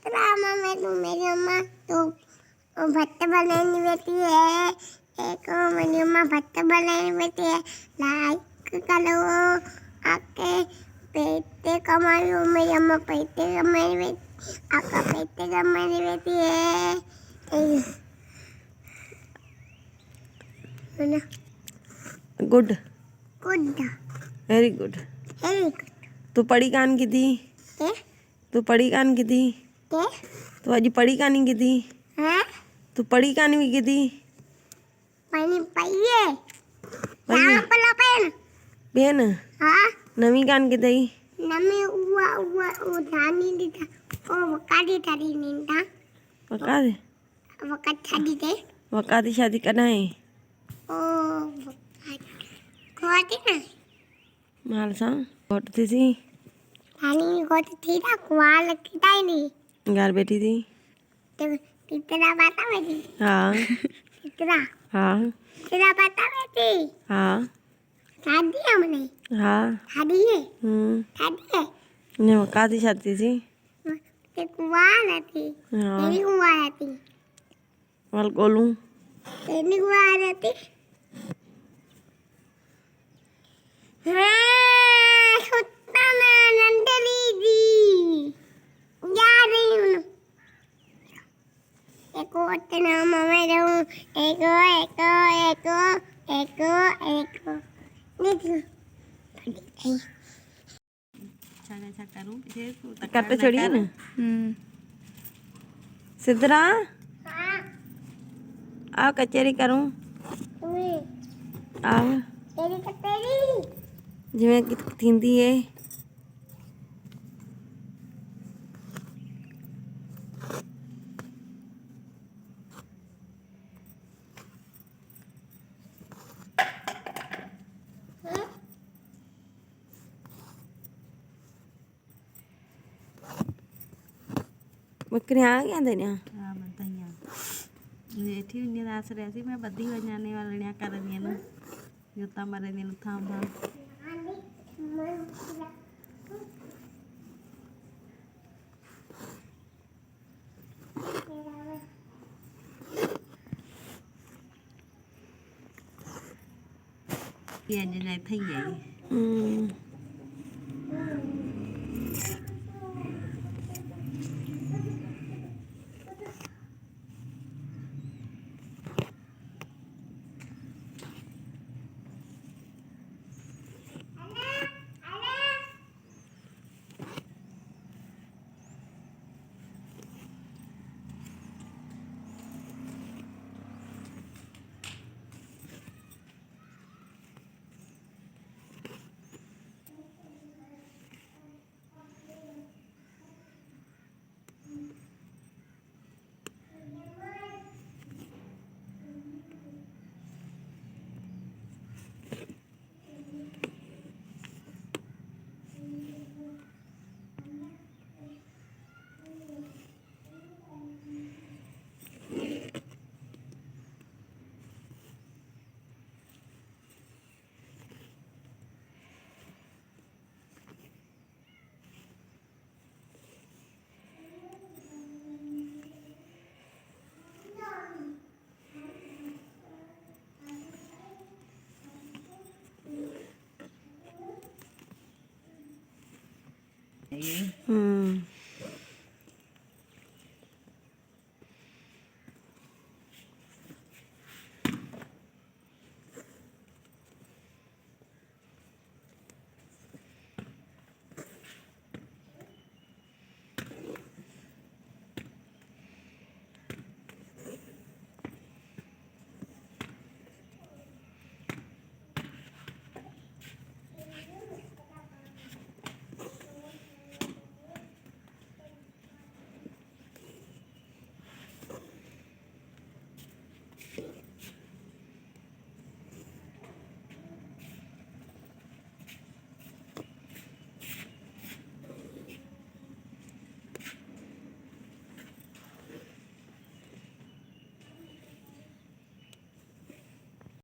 Drama में तो मेरी अम्मा तो भट्ट बनाने बैठी है। एक मेरी अम्मा भट्ट बनाने बैठी है। लाइक करो आके पैसे कमाओ। मेरी अम्मा पैसे कमाने बैठी, आका पैसे कमाने बैठी है ना। Good good very good. Very good. तू पढ़ी कान की थी? तू पढ़ी कान की थी? तू अज पढ़ी कानी की थी? तू पढ़ी कानी भी की थी? पानी पाइए पला पेन बेन हाँ नवी कान की थी? नमी हुआ हुआ वो धानी दी था ओ वकादी थारी नींदा वका दे वकत थारी दे वका दी शादी करना है ओ खोती ना माल सा घोट थी सी धानी खोती थी ना कुआल किताई नहीं घर बैठी थी तो कितना पता मेरी हाँ कितना हाँ कितना पता मेरी हाँ शादी है हमने हाँ शादी है शादी है ने वका दी शादी थी ते कुआल थी हाँ तेरी कुआल थी वाल कोलू तेरी कुआल थी हाँ सुत्ता ना नंदरी जी जा रही हूँ एको इतना मम्मी रहूँ एको एको एको एको एको नहीं अच्छा करूँ कर पे छोड़िए ना सिद्धरा हाँ आ कचेरी करूँ तुम्हें आ तेरी तो तेरी जिमें थींदी है बकरियां आ गया देने हाँ बताइए बैठी हुई दस रहे सी मैं बदी हो जाने वालियां करनियां ना जुत्ता मारे दिन थाम थाम ये जने थई गई